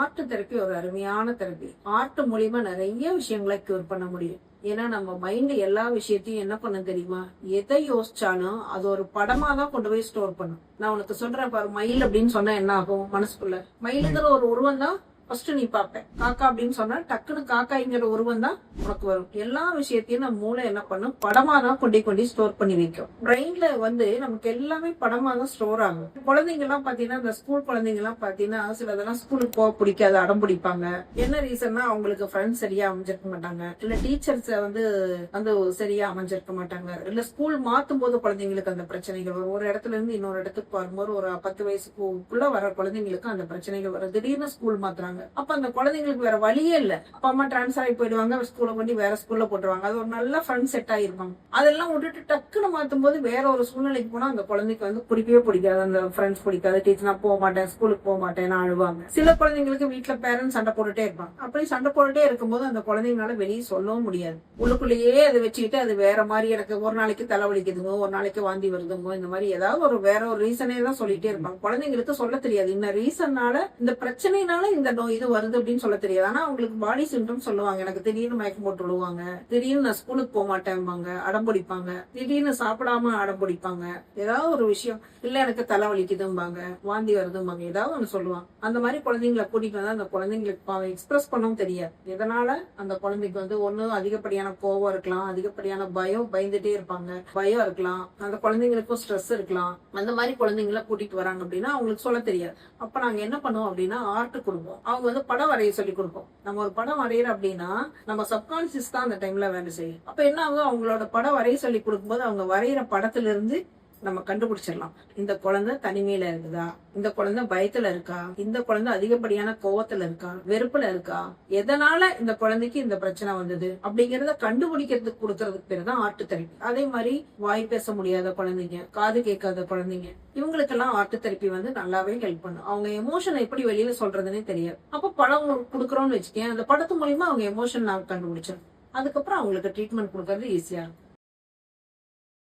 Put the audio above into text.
Art therapy ஒரு அருமையான therapy. Art மூலியமா நிறைய விஷயங்களை கியூர் பண்ண முடியும். ஏன்னா நம்ம மைண்ட் எல்லா விஷயத்தையும் என்ன பண்ண தெரியுமா, எதை யோசிச்சாலும் அது ஒரு படமா தான் கொண்டு போய் ஸ்டோர் பண்ணும். நான் உனக்கு சொல்றேன் பாரு, மயில் அப்படின்னு சொன்னா என்ன ஆகும் மனசுக்குள்ள, மயிலுங்கிற ஒரு உருவம் தான் ஃபர்ஸ்ட் நீ பாப்ப. காக்கா அப்படின்னு சொன்னா டக்குனு காக்காய்ங்கிற உருவம் தான் உனக்கு வரும். எல்லா விஷயத்தையும் நம்ம மூளை என்ன பண்ணும், படமா தான் கொண்டு ஸ்டோர் பண்ணி வைக்கும். பிரெயின்ல நமக்கு எல்லாமே படமா தான் ஸ்டோர் ஆகும். குழந்தைங்க எல்லாம் பாத்தீங்கன்னா, இந்த ஸ்கூல் குழந்தைங்க எல்லாம் பாத்தீங்கன்னா சிலதெல்லாம் ஸ்கூலுக்கு போக பிடிக்காது, அடம் பிடிப்பாங்க. என்ன ரீசன்னா அவங்களுக்கு ஃப்ரெண்ட்ஸ் சரியா அமைஞ்சிருக்க மாட்டாங்க, இல்ல டீச்சர்ஸ் வந்து சரியா அமைஞ்சிருக்க மாட்டாங்க, இல்ல ஸ்கூல் மாத்தும் போது குழந்தைங்களுக்கு அந்த பிரச்சனைகள் வரும். ஒரு இடத்துல இருந்து இன்னொரு இடத்துக்கு வரும்போது ஒரு 10 வயசுக்குள்ள வர குழந்தைங்களுக்கு அந்த பிரச்சனைகள் வரும். திடீர்னு ஸ்கூல் மாத்துறாங்க. அப்ப அந்த குழந்தைங்களுக்கு வேற வழியே இல்ல. அப்பா அம்மா டிரான்ஸ்ஃபர் ஆகி போயிடுவாங்க, ஸ்கூல கொண்டு வேற ஸ்கூல்ல போட்டுருவாங்க. அது ஒரு நல்ல ஃப்ரெண்ட் செட் ஆயிருப்பாங்க. அதெல்லாம் விட்டுட்டு டக்குன்னு மாத்தும் போது வேற ஒரு சூழ்நிலைக்கு போனா அந்த குழந்தைக்கு பிடிக்கவே பிடிக்காது, அந்த ஃப்ரெண்ட்ஸ் பிடிக்காது, டீச்சர் நான் போக மாட்டேன், ஸ்கூலுக்கு போக மாட்டேன் அழுவாங்க. சில குழந்தைங்களுக்கு வீட்டுல பேரண்ட்ஸ் சண்டை போட்டுட்டே இருப்பாங்க. அப்படி சண்டை போட்டுட்டே இருக்கும்போது அந்த குழந்தைங்களால வெளியே சொல்லவும் முடியாது. உள்ளுக்குள்ளேயே அதை வச்சுக்கிட்டு அது வேற மாதிரி, எனக்கு ஒரு நாளைக்கு தலைவலிக்குதுங்க, ஒரு நாளைக்கு வாந்தி வருதுங்க, இந்த மாதிரி ஏதாவது ஒரு வேற ஒரு ரீசனே தான் சொல்லிட்டே இருப்பாங்க. குழந்தைங்களுக்கு சொல்ல தெரியாது இந்த ரீசன்னால, இந்த பிரச்சனைனால இந்த இது வருது அப்படின்னு சொல்ல தெரியாது. ஆனா அவங்களுக்கு பாடி சிம்டம் சொல்லுவாங்க. எனக்கு திடீர்னு மயக்கம் போட்டு விடுவாங்க, திடீர்னு நான் ஸ்கூலுக்கு போக மாட்டேன்பாங்க, அடம்பிடிப்பாங்க, திடீர்னு சாப்பிடாம அடம்பிடிப்பாங்க, ஏதாவது ஒரு விஷயம், இல்ல எனக்கு தலைவலிக்குதும்பாங்க, வாந்தி வருதும்பாங்க, ஏதாவது ஒண்ணு சொல்லுவாங்க. அந்த மாதிரி குழந்தைங்களை கூட்டிட்டு வந்தா அந்த குழந்தைங்களுக்கு எக்ஸ்பிரஸ் பண்ணவும் தெரியாது. இதனால அந்த குழந்தைக்கு ஒண்ணு அதிகப்படியான கோவம் இருக்கலாம், அதிகப்படியான பயந்துட்டே இருப்பாங்க, பயம் இருக்கலாம், அந்த குழந்தைங்களுக்கும் ஸ்ட்ரெஸ் இருக்கலாம். அந்த மாதிரி குழந்தைங்களை கூட்டிட்டு வராங்க அப்படின்னா அவங்களுக்கு சொல்ல தெரியாது. அப்ப நாங்க என்ன பண்ணுவோம் அப்படின்னா ஆர்ட் கொடுப்போம். அவங்க படம் வரைய சொல்லி கொடுப்போம். நம்ம ஒரு படம் வரையிற அப்படின்னா நம்ம சப்கான்சியஸ் தான் அந்த டைம்ல வேலை செய்யும். அப்ப என்ன ஆகும், அவங்களோட படம் வரைய சொல்லி கொடுக்கும்போது அவங்க வரைகிற படத்துல இருந்து நம்ம கண்டுபிடிச்சிடலாம். இந்த குழந்தை தனிமையில இருக்குதா, இந்த குழந்தை பயத்துல இருக்கா, இந்த குழந்தை அதிகப்படியான கோவத்துல இருக்கா, வெறுப்புல இருக்கா, எதனால இந்த குழந்தைக்கு இந்த பிரச்சனை வந்தது அப்படிங்கறத கண்டுபிடிக்கிறதுக்கு கொடுக்கறதுக்கு பேரு தான் ஆர்ட் தெரப்பி. அதே மாதிரி வாய் பேச முடியாத குழந்தைங்க, காது கேட்காத குழந்தைங்க, இவங்களுக்கெல்லாம் ஆர்ட் தெரப்பி நல்லாவே ஹெல்ப் பண்ணும். அவங்க எமோஷனை எப்படி வெளியில சொல்றதுன்னே தெரியாது. அப்ப படம் கொடுக்குறோம்னு வச்சுக்கேன், அந்த படத்து மூலியமா அவங்க எமோஷன் நாங்க கண்டுபிடிச்சோம். அதுக்கப்புறம் அவங்களுக்கு ட்ரீட்மெண்ட் கொடுக்கறது ஈஸியா இருக்கும்.